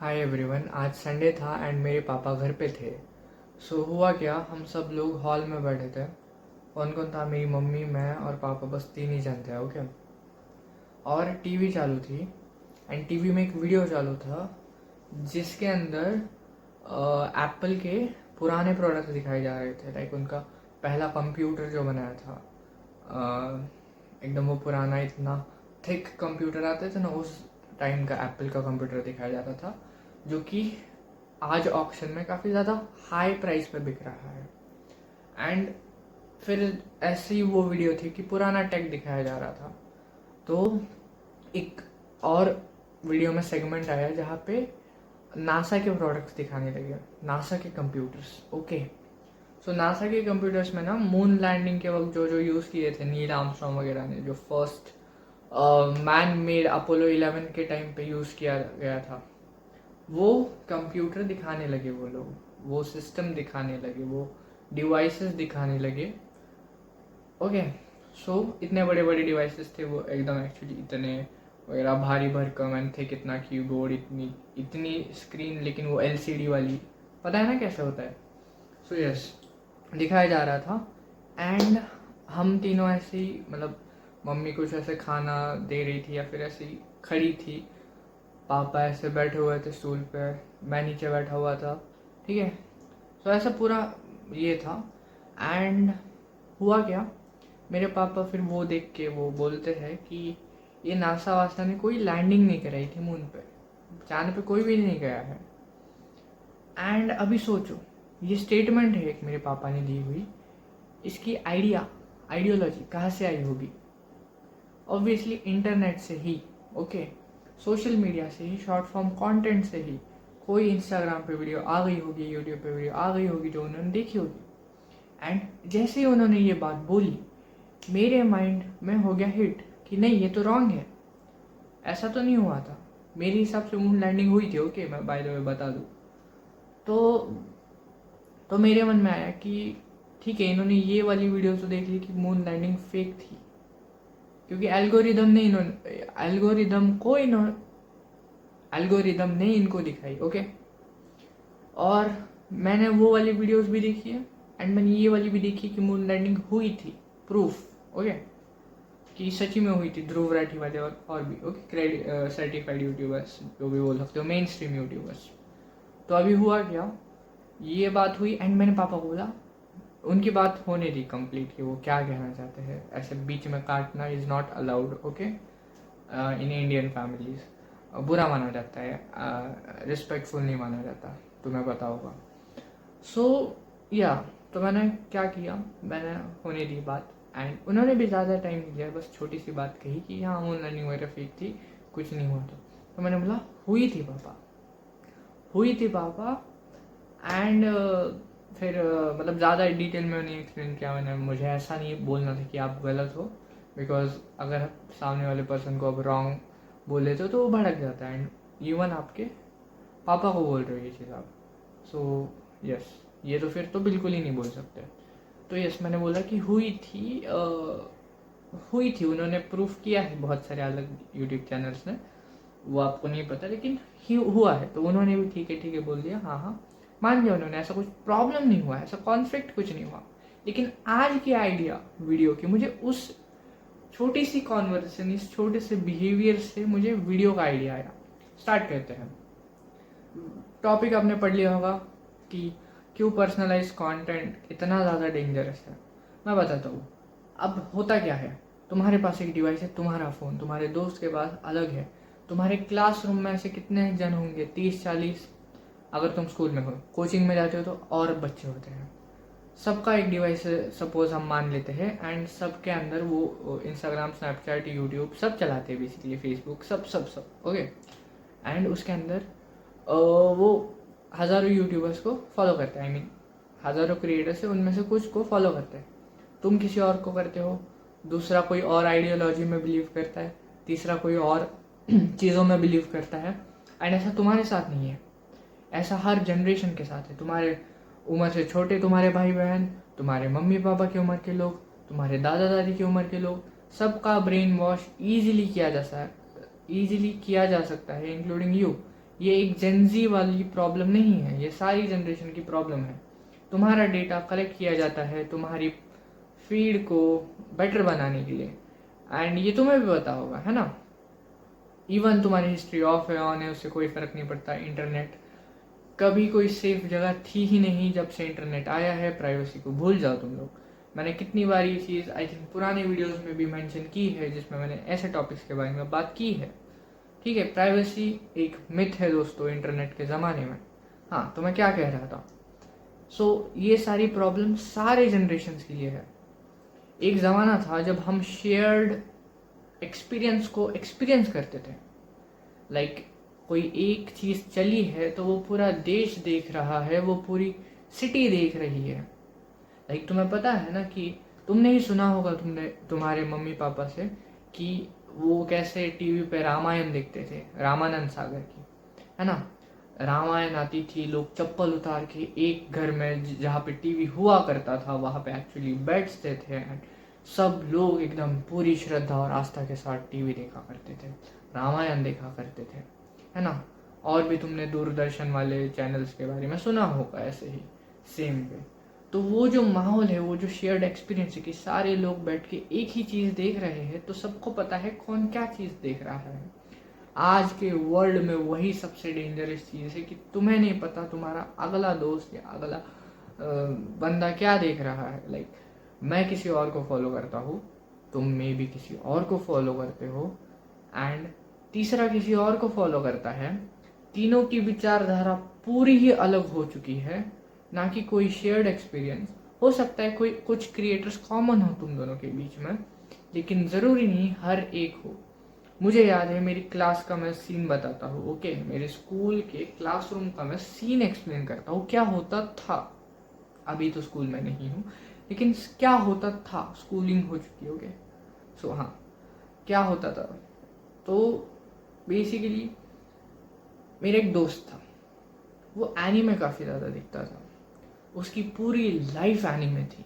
Hi everyone, आज Sunday था and मेरे पापा घर पे थे। हुआ क्या, हम सब लोग हॉल में बैठे थे। कौन कौन था? मेरी मम्मी, मैं और पापा, बस तीन ही जन थे। ओके। और टीवी चालू थी एंड टीवी में एक वीडियो चालू था जिसके अंदर एप्पल के पुराने प्रोडक्ट दिखाए जा रहे थे। लाइक उनका पहला कंप्यूटर जो बनाया था, एकदम वो पुराना, इतना थिक कंप्यूटर आते थे ना, उस टाइम का एप्पल का कंप्यूटर दिखाया जाता था, जो कि आज ऑक्शन में काफ़ी ज़्यादा हाई प्राइस पे बिक रहा है। एंड फिर ऐसी वो वीडियो थी कि पुराना टेक दिखाया जा रहा था। तो एक और वीडियो में सेगमेंट आया जहाँ पे नासा के प्रोडक्ट्स दिखाने लगे, नासा के कंप्यूटर्स। ओके। नासा के कंप्यूटर्स में ना मून लैंडिंग के वक्त जो जो यूज़ किए थे नील आर्मस्ट्रॉन्ग वगैरह ने, जो फर्स्ट मैन मेड अपोलो 11 के टाइम पे यूज़ किया गया था, वो कंप्यूटर दिखाने लगे वो लोग, वो सिस्टम दिखाने लगे, वो डिवाइसेस दिखाने लगे। ओके। इतने बड़े बड़े डिवाइसेस थे वो, एकदम एक्चुअली इतने वगैरह भारी भरकम एंड थे, कितना कीबोर्ड, इतनी इतनी स्क्रीन, लेकिन वो एलसीडी वाली, पता है ना कैसे होता है। यस, दिखाया जा रहा था। एंड हम तीनों ऐसे ही, मतलब मम्मी कुछ ऐसे खाना दे रही थी या फिर ऐसे ही खड़ी थी, पापा ऐसे बैठे हुए थे स्टूल पे, मैं नीचे बैठा हुआ था। ठीक है। ऐसा पूरा ये था। एंड हुआ क्या, मेरे पापा फिर वो देख के वो बोलते हैं कि ये नासा वासा ने कोई लैंडिंग नहीं कराई थी मून पे, चांद पे कोई भी नहीं गया है। एंड अभी सोचो, ये स्टेटमेंट है एक मेरे पापा ने दी हुई, इसकी आइडियोलॉजी कहाँ से आई होगी? ऑब्वियसली इंटरनेट से ही। ओके। सोशल मीडिया से ही, शॉर्ट फॉर्म कंटेंट से ही। कोई इंस्टाग्राम पे वीडियो आ गई होगी, यूट्यूब पे वीडियो आ गई होगी जो उन्होंने देखी होगी। एंड जैसे ही उन्होंने ये बात बोली, मेरे माइंड में हो गया हिट कि नहीं, ये तो रॉन्ग है, ऐसा तो नहीं हुआ था। मेरे हिसाब से मून लैंडिंग हुई थी। ओके, मैं बाय द वे बता दूँ तो मेरे मन में आया कि ठीक है, इन्होंने ये वाली वीडियो तो देख ली कि मून लैंडिंग फेक थी, क्योंकि एल्गोरिदम ने इनको दिखाई। ओके। और मैंने वो वाली वीडियोस भी देखी है एंड मैंने ये वाली भी देखी कि मून लैंडिंग हुई थी, प्रूफ। ओके, कि सच्ची में हुई थी, ध्रुव राठी वाले और भी। ओके, सर्टिफाइड यूट्यूबर्स जो भी बोल सकते हो, मेन स्ट्रीम यूट्यूबर्स। तो अभी हुआ क्या, ये बात हुई एंड मैंने पापा को बोला, उनकी बात होने दी कंप्लीट कि वो क्या कहना चाहते हैं। ऐसे बीच में काटना is not allowed. Okay, in Indian families बुरा माना जाता है, रिस्पेक्टफुल नहीं माना जाता, तुम्हें पता होगा। या तो मैंने क्या किया, मैंने होने दी बात एंड उन्होंने भी ज़्यादा टाइम नहीं दिया, बस छोटी सी बात कही कि हाँ मून लैंडिंग वगैरह फेक थी, कुछ नहीं हुआ था। तो मैंने बोला हुई थी पापा, हुई थी पापा। एंड फिर मतलब ज़्यादा डिटेल में नहीं एक्सप्लेन किया मैंने, मुझे ऐसा नहीं बोलना था कि आप गलत हो, बिकॉज अगर सामने वाले पर्सन को अब रॉन्ग बोल लेते हो तो वो भड़क जाता है। एंड इवन आपके पापा को बोल रहे हो ये चीज़ आप। यस, ये तो फिर तो बिल्कुल ही नहीं बोल सकते। तो यस, मैंने बोला कि हुई थी, उन्होंने प्रूफ किया है बहुत सारे अलग यूट्यूब चैनल्स ने, वो आपको नहीं पता, लेकिन हुआ है। तो उन्होंने भी ठीक है बोल दिया, हाँ हाँ मान लिया उन्होंने, ऐसा कुछ प्रॉब्लम नहीं हुआ, ऐसा कॉन्फ्लिक्ट कुछ नहीं हुआ। लेकिन आज की आइडिया वीडियो की, मुझे उस छोटी सी कॉन्वर्सेशन, इस छोटे से बिहेवियर से मुझे वीडियो का आइडिया आया। स्टार्ट करते हैं। टॉपिक आपने पढ़ लिया होगा कि क्यों पर्सनलाइज कंटेंट इतना ज़्यादा डेंजरस है। मैं बताता हूँ। अब होता क्या है, तुम्हारे पास एक डिवाइस है, तुम्हारा फ़ोन, तुम्हारे दोस्त के पास अलग है, तुम्हारे क्लासरूम में ऐसे कितने जन होंगे, 30-40, अगर तुम स्कूल में हो, कोचिंग में जाते हो तो और बच्चे होते हैं, सबका एक डिवाइस सपोज हम मान लेते हैं एंड सबके अंदर वो इंस्टाग्राम, स्नैपचैट, यूट्यूब सब चलाते हैं, बेसिकली फेसबुक, सब सब सब। ओके। एंड उसके अंदर वो हज़ारों यूट्यूबर्स को फॉलो करते हैं, आई मीन हज़ारों क्रिएटर्स है, उनमें से कुछ को फॉलो करते हैं। तुम किसी और को करते हो, दूसरा कोई और आइडियोलॉजी में बिलीव करता है, तीसरा कोई और चीज़ों में बिलीव करता है। एंड ऐसा तुम्हारे साथ नहीं है, ऐसा हर जनरेशन के साथ है। तुम्हारे उम्र से छोटे तुम्हारे भाई बहन, तुम्हारे मम्मी पापा की उम्र के लोग, तुम्हारे दादा दादी की उम्र के लोग, सबका ब्रेन वॉश ईजिली किया जा सकता है, इंक्लूडिंग यू। ये एक जेनजी वाली प्रॉब्लम नहीं है, ये सारी जनरेशन की प्रॉब्लम है। तुम्हारा डेटा कलेक्ट किया जाता है तुम्हारी फीड को बेटर बनाने के लिए, एंड ये तुम्हें भी पता होगा, है ना। इवन तुम्हारी हिस्ट्री ऑफ है ऑन है उससे कोई फर्क नहीं पड़ता। इंटरनेट कभी कोई सेफ जगह थी ही नहीं, जब से इंटरनेट आया है प्राइवेसी को भूल जाओ तुम लोग। मैंने कितनी बार ये चीज़ आई थिंक पुराने वीडियोस में भी मेंशन की है, जिसमें मैंने ऐसे टॉपिक्स के बारे में बात की है। ठीक है, प्राइवेसी एक मिथ है दोस्तों इंटरनेट के ज़माने में। हाँ, तो मैं क्या कह रहा था, ये सारी प्रॉब्लम सारे जनरेशन के लिए है। एक ज़माना था जब हम शेयर्ड एक्सपीरियंस को एक्सपीरियंस करते थे। लाइक कोई एक चीज़ चली है तो वो पूरा देश देख रहा है, वो पूरी सिटी देख रही है। लाइक तुम्हें पता है ना कि तुमने ही सुना होगा तुम्हारे मम्मी पापा से कि वो कैसे टीवी पे रामायण देखते थे, रामानंद सागर की, है ना। रामायण आती थी, लोग चप्पल उतार के एक घर में जहाँ पे टीवी हुआ करता था वहाँ पे एक्चुअली बैठते थे, एंड सब लोग एकदम पूरी श्रद्धा और आस्था के साथ टीवी देखा करते थे, रामायण देखा करते थे, है ना। और भी तुमने दूरदर्शन वाले चैनल्स के बारे में सुना होगा ऐसे ही सेम वे। तो वो जो माहौल है, वो जो शेयर्ड एक्सपीरियंस है कि सारे लोग बैठ के एक ही चीज़ देख रहे हैं, तो सबको पता है कौन क्या चीज़ देख रहा है। आज के वर्ल्ड में वही सबसे डेंजरस चीज़ है कि तुम्हें नहीं पता तुम्हारा अगला दोस्त या अगला बंदा क्या देख रहा है। लाइक मैं किसी और को फॉलो करता हूँ, तुम में भी किसी और को फॉलो करते हो, एंड तीसरा किसी और को फॉलो करता है। तीनों की विचारधारा पूरी ही अलग हो चुकी है, ना कि कोई शेयर्ड एक्सपीरियंस। हो सकता है कोई कुछ क्रिएटर्स कॉमन हो तुम दोनों के बीच में, लेकिन ज़रूरी नहीं हर एक हो। मुझे याद है मेरी क्लास का मैं सीन बताता हूँ, ओके। मेरे स्कूल के क्लासरूम का मैं सीन एक्सप्लेन करता हूँ, क्या होता था। अभी तो स्कूल में नहीं हूँ, लेकिन क्या होता था, स्कूलिंग हो चुकी, ओके। हाँ, क्या होता था, तो बेसिकली मेरा एक दोस्त था, वो एनीमे काफ़ी ज़्यादा देखता था, उसकी पूरी लाइफ एनीमे थी।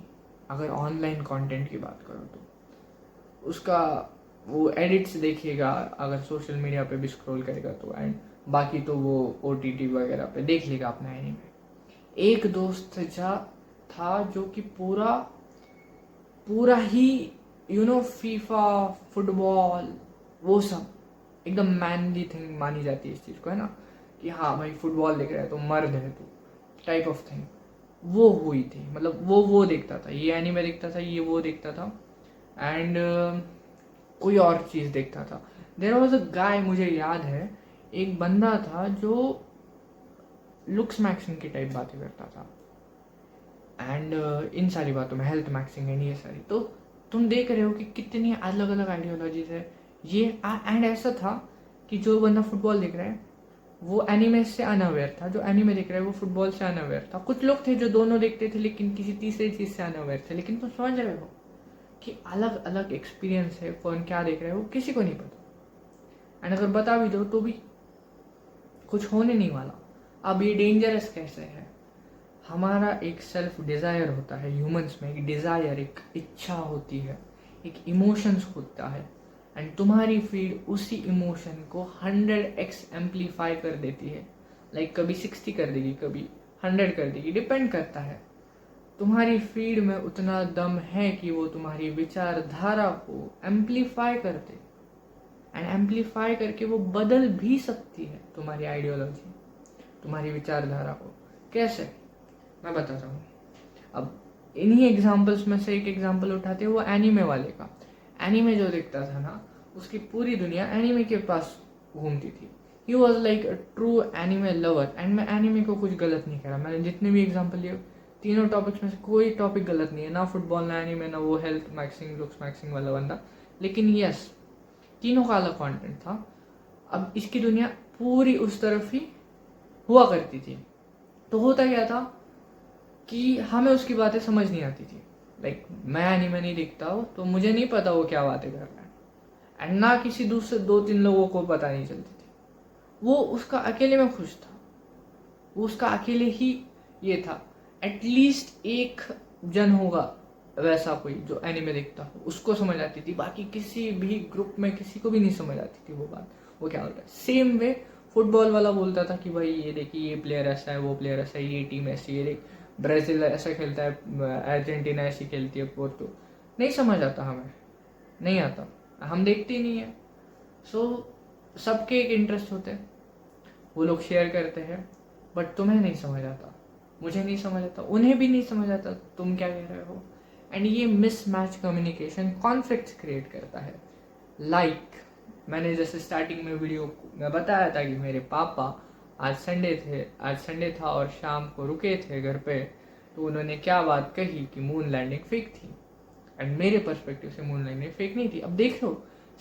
अगर ऑनलाइन कंटेंट की बात करो तो उसका वो एडिट्स देखेगा, अगर सोशल मीडिया पे भी स्क्रॉल करेगा तो, एंड बाकी तो वो OTT वगैरह पे देख लेगा अपना एनीमे। एक दोस्त था जो कि पूरा ही फीफा, फुटबॉल, वो सब एकदम मैनली थिंग मानी जाती है इस चीज़ को, है ना, कि हाँ भाई फुटबॉल देख रहा है तो मर्द है तू, टाइप ऑफ थिंग वो हुई थी। मतलब वो देखता था, ये एनीमे देखता था, ये वो देखता था, एंड कोई और चीज़ देखता था। देयर वॉज अ गाय, मुझे याद है एक बंदा था जो लुक्स मैक्सिंग की टाइप बातें करता था, एंड इन सारी बातों में हेल्थ मैक्सिंग एंड ये सारी। तो तुम देख रहे हो कि कितनी अलग अलग आइडियोलॉजीज है ये। एंड ऐसा था कि जो बंदा फुटबॉल देख रहा है वो एनीमे से अनअवेयर था, जो एनीमे देख रहा है वो फुटबॉल से अनअवेयर था। कुछ लोग थे जो दोनों देखते थे लेकिन किसी तीसरी चीज़ से अनअवेयर थे। लेकिन तुम समझ रहे हो कि अलग अलग एक्सपीरियंस है, कौन क्या देख रहा है वो किसी को नहीं पता, एंड अगर बता भी दो तो भी कुछ होने नहीं वाला। अब ये डेंजरस कैसे है, हमारा एक सेल्फ डिज़ायर होता है, ह्यूमंस में एक डिज़ायर, एक इच्छा होती है, एक इमोशंस होता है, एंड तुम्हारी फीड उसी इमोशन को 100x एम्पलीफाई कर देती है। लाइक कभी 60 कर देगी, कभी 100 कर देगी, डिपेंड करता है। तुम्हारी फीड में उतना दम है कि वो तुम्हारी विचारधारा को एम्पलीफाई कर दे, एंड एम्पलीफाई करके वो बदल भी सकती है तुम्हारी आइडियोलॉजी, तुम्हारी विचारधारा को। कैसे, मैं बता रहा हूँ। अब इन्हीं एग्जाम्पल्स में से एक एग्जाम्पल उठाते हैं वो एनीमे वाले का। एनीमे जो देखता था ना, उसकी पूरी दुनिया एनीमे के पास घूमती थी। He was like a true anime lover, and मैं एनीमे को कुछ गलत नहीं करा। मैंने जितने भी एग्जाम्पल लिए तीनों टॉपिक्स में से कोई टॉपिक गलत नहीं है, ना फुटबॉल, ना एनीमे, ना वो हेल्थ मैक्सिंग, लुक्स मैक्सिंग वाला बंदा। लेकिन यस, तीनों का अलग कॉन्टेंट था। अब इसकी दुनिया पूरी उस तरफ ही हुआ करती थी। तो होता क्या था कि हमें उसकी बातें समझ नहीं आती थी। लाइक मैं एनीमे नहीं देखता हूँ तो मुझे नहीं पता वो क्या बातें कर रहा है, एंड ना किसी दूसरे 2-3 लोगों को पता नहीं चलती थी। वो उसका अकेले में खुश था, वो उसका अकेले ही ये था। एटलीस्ट एक जन होगा वैसा कोई जो एनीमे देखता हो, उसको समझ आती थी। बाकी किसी भी ग्रुप में किसी को भी नहीं समझ आती थी वो बात, वो क्या होता है। सेम वे फुटबॉल वाला बोलता था कि भाई ये देखिए ये प्लेयर ऐसा है, वो प्लेयर ऐसा है, ये टीम ऐसी है, देख ब्राज़ील ऐसा खेलता है, अर्जेंटीना ऐसी खेलती है, पोर्टो। नहीं समझ आता हमें, नहीं आता, हम देखते ही नहीं है। सो सबके एक इंटरेस्ट होते हैं, वो लोग शेयर करते हैं, बट तुम्हें नहीं समझ आता, मुझे नहीं समझ आता, उन्हें भी नहीं समझ आता तुम क्या कह रहे हो। एंड ये मिसमैच कम्युनिकेशन कॉन्फ्लिक्ट्स क्रिएट करता है। मैंने जैसे स्टार्टिंग में वीडियो में बताया था कि मेरे पापा आज संडे था और शाम को रुके थे घर पे, तो उन्होंने क्या बात कही कि मून लैंडिंग फेक थी, एंड मेरे पर्सपेक्टिव से मून लैंडिंग फेक नहीं थी। अब देख लो,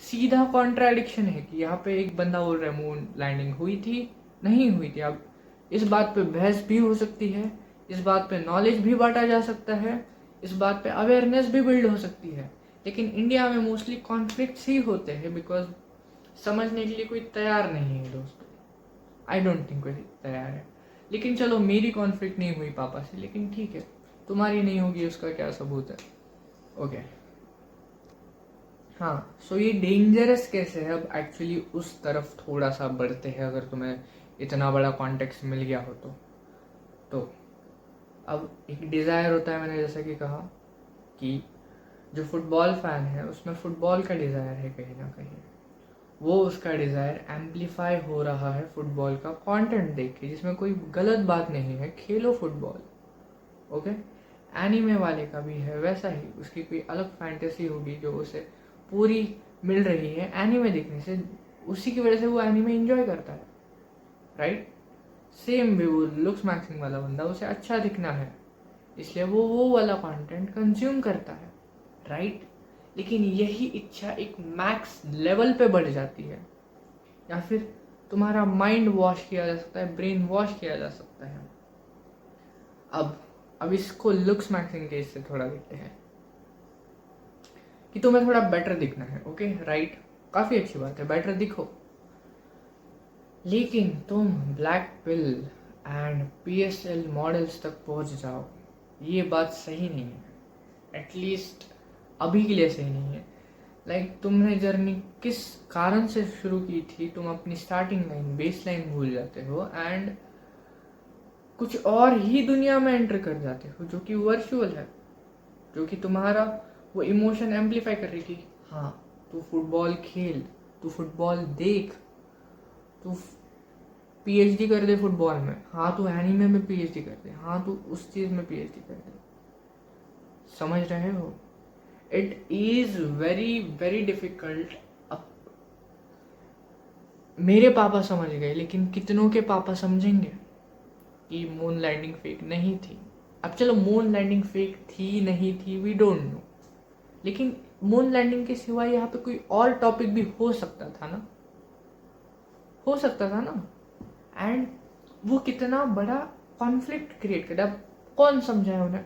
सीधा कॉन्ट्राडिक्शन है कि यहाँ पे एक बंदा बोल रहा है मून लैंडिंग हुई थी, नहीं हुई थी। अब इस बात पे बहस भी हो सकती है, इस बात पे नॉलेज भी बांटा जा सकता है, इस बात पे अवेयरनेस भी बिल्ड हो सकती है, लेकिन इंडिया में मोस्टली कॉन्फ्लिक्ट्स ही होते हैं बिकॉज समझने के लिए कोई तैयार नहीं है दोस्तों। आई डोंट थिंक कोई तैयार है। लेकिन चलो, मेरी कॉन्फ्लिक्ट नहीं हुई पापा से, लेकिन ठीक है, तुम्हारी नहीं होगी उसका क्या सबूत है। ओके हाँ, सो ये डेंजरस कैसे है, अब एक्चुअली उस तरफ थोड़ा सा बढ़ते हैं, अगर तुम्हें इतना बड़ा कॉन्टेक्स्ट मिल गया हो तो अब एक डिज़ायर होता है, मैंने जैसा कि कहा कि जो फुटबॉल फैन है उसमें फुटबॉल का डिज़ायर है कहीं ना कहीं, वो उसका डिज़ायर एम्पलीफाई हो रहा है फुटबॉल का कंटेंट देख के, जिसमें कोई गलत बात नहीं है, खेलो फुटबॉल। ओके, एनीमे वाले का भी है वैसा ही, उसकी कोई अलग फैंटेसी होगी जो उसे पूरी मिल रही है एनीमे देखने से, उसी की वजह से वो एनीमे एंजॉय करता है, राइट। सेम भी वो लुक्स मैक्सिंग वाला बंदा, उसे अच्छा दिखना है इसलिए वो वाला कंटेंट कंज्यूम करता है, राइट। लेकिन यही इच्छा एक मैक्स लेवल पे बढ़ जाती है, या फिर तुम्हारा माइंड वॉश किया जा सकता है, ब्रेन वॉश किया जा सकता है। अब इसको लुक्स मैक्सिंग केस से थोड़ा देखते हैं कि तुम्हें थोड़ा बेटर दिखना है, ओके राइट, काफ़ी अच्छी बात है, बेटर दिखो, लेकिन तुम black pill and PSL models तक पहुंच जाओ, ये बात सही नहीं है, एटलीस्ट अभी के लिए सही नहीं है। लाइक तुमने जर्नी किस कारण से शुरू की थी, तुम अपनी स्टार्टिंग लाइन, बेस लाइन भूल जाते हो एंड कुछ और ही दुनिया में एंटर कर जाते हो, जो कि वर्चुअल है, जो कि तुम्हारा वो इमोशन एम्पलीफाई कर रही थी। हाँ, तू फुटबॉल खेल, तू फुटबॉल देख, तू PhD कर दे फुटबॉल में, हाँ तू एनीमे में PhD कर दे, हाँ तू उस चीज़ में PhD कर दे, समझ रहे हो। It is very very difficult. अब मेरे पापा समझ गए, लेकिन कितनों के पापा समझेंगे कि मून लैंडिंग फेक नहीं थी। अब चलो, मून लैंडिंग फेक थी नहीं थी वी डोंट नो, लेकिन मून लैंडिंग के सिवाय यहाँ पे कोई और टॉपिक भी हो सकता था ना, हो सकता था ना। एंड वो कितना बड़ा कॉन्फ्लिक्ट क्रिएट कर, अब कौन समझाए उन्हें।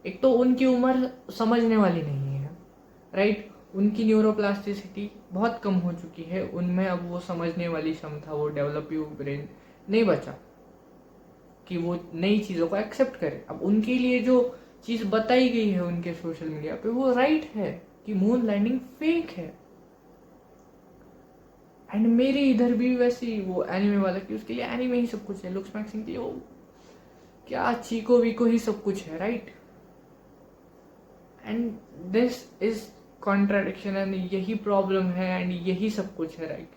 एक तो उनकी उम्र समझने वाली नहीं है, राइट, उनकी न्यूरोप्लास्टिसिटी बहुत कम हो चुकी है, उनमें अब वो समझने वाली क्षमता, वो डेवलपिंग ब्रेन नहीं बचा कि वो नई चीज़ों को एक्सेप्ट करे। अब उनके लिए जो चीज़ बताई गई है उनके सोशल मीडिया पे, वो राइट है कि मून लैंडिंग फेक है। एंड मेरे इधर भी वैसे वो एनिमे वाला कि उसके लिए एनिमे ही सब कुछ है, लुक्स मैक्सिंग के लिए वो क्या चीको वीको ही सब कुछ है, right. And this is contradiction, and यही प्रॉब्लम है एंड यही सब कुछ है, राइट।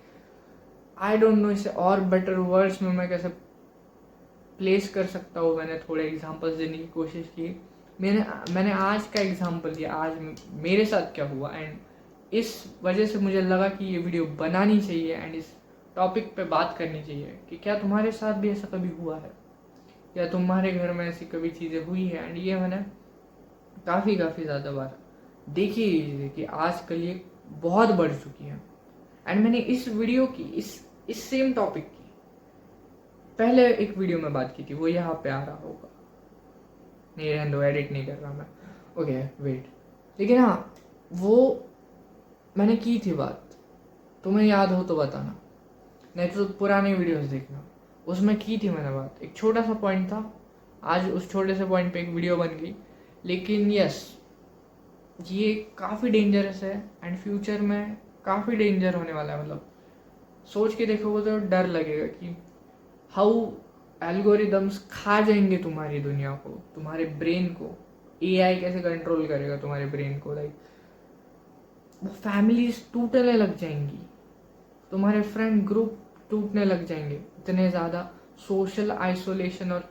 आई डोंट नो इसे और बेटर वर्ड्स में मैं कैसे प्लेस कर सकता हूँ। मैंने थोड़े एग्जांपल्स देने की कोशिश की, मैंने आज का एग्जांपल दिया, आज मेरे साथ क्या हुआ, एंड इस वजह से मुझे लगा कि ये वीडियो बनानी चाहिए एंड इस टॉपिक पे बात करनी चाहिए कि क्या तुम्हारे साथ भी ऐसा कभी हुआ है, या तुम्हारे घर में ऐसी कभी चीज़ें हुई है। एंड ये मैंने काफ़ी ज़्यादा बार देखी कि आजकल ये बहुत बढ़ चुकी है। एंड मैंने इस वीडियो की इस सेम टॉपिक की पहले एक वीडियो में बात की थी, वो यहाँ पे आ रहा होगा, नहीं रहने दो, एडिट नहीं कर रहा मैं, ओके वेट। लेकिन हाँ, वो मैंने की थी बात, तुम्हें याद हो तो बताना, नहीं तो पुरानी वीडियोस देखना, उसमें की थी मैंने बात। एक छोटा सा पॉइंट था, आज उस छोटे से पॉइंट पे एक वीडियो बन गई, लेकिन यस, ये काफ़ी डेंजरस है एंड फ्यूचर में काफ़ी डेंजर होने वाला है। मतलब सोच के देखोगे तो डर लगेगा कि हाउ एल्गोरिदम्स खा जाएंगे तुम्हारी दुनिया को, तुम्हारे ब्रेन को। एआई कैसे कंट्रोल करेगा तुम्हारे ब्रेन को, लाइक वो फैमिलीज टूटने लग जाएंगी, तुम्हारे फ्रेंड ग्रुप टूटने लग जाएंगे, इतने ज़्यादा सोशल आइसोलेशन और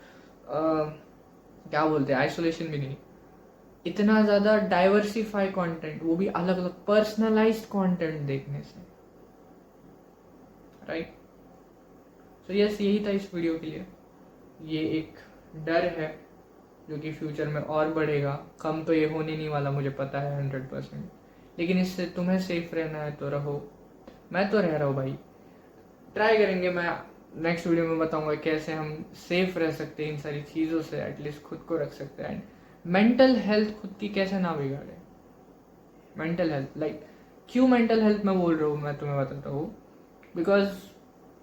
क्या बोलते हैं, आइसोलेशन भी नहीं, इतना ज़्यादा डाइवर्सिफाई कंटेंट, वो भी अलग अलग पर्सनलाइज्ड कंटेंट देखने से, राइट। सो यस, यही था इस वीडियो के लिए। ये एक डर है जो कि फ्यूचर में और बढ़ेगा, कम तो ये होने नहीं वाला, मुझे पता है 100%, लेकिन इससे तुम्हें सेफ रहना है तो रहो। मैं तो रह रहा हूँ भाई, ट्राई करेंगे। मैं नेक्स्ट वीडियो में बताऊंगा कैसे हम सेफ रह सकते हैं इन सारी चीज़ों से, एटलीस्ट खुद को रख सकते हैं। एंड मेंटल हेल्थ खुद की कैसे ना बिगाड़े। मेंटल हेल्थ, लाइक क्यों मेंटल हेल्थ मैं बोल रहा हूँ, मैं तुम्हें बताता हूँ। बिकॉज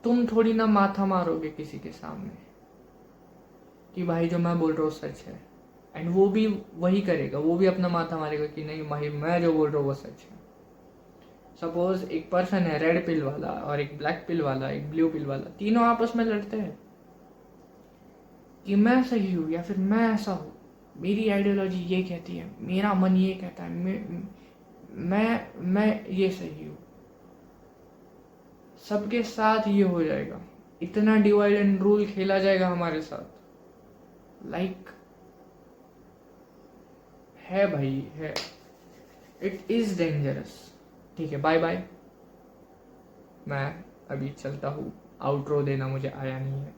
तुम थोड़ी ना माथा मारोगे किसी के सामने कि भाई जो मैं बोल रहा हूँ सच है, एंड वो भी वही करेगा, वो भी अपना माथा मारेगा कि नहीं भाई मैं जो बोल रहा हूँ वो सच है। सपोज एक पर्सन है रेड पिल वाला और एक ब्लैक पिल वाला, एक ब्लू पिल वाला, तीनों आपस में लड़ते हैं कि मैं सही हूँ या फिर मैं ऐसा हूँ, मेरी आइडियोलॉजी ये कहती है, मेरा मन ये कहता है, मैं ये सही हूँ। सबके साथ ये हो जाएगा, इतना डिवाइड एंड रूल खेला जाएगा हमारे साथ, लाइक है भाई है, इट इज डेंजरस। ठीक है, बाय बाय, मैं अभी चलता हूँ, आउटरो देना मुझे आया नहीं है।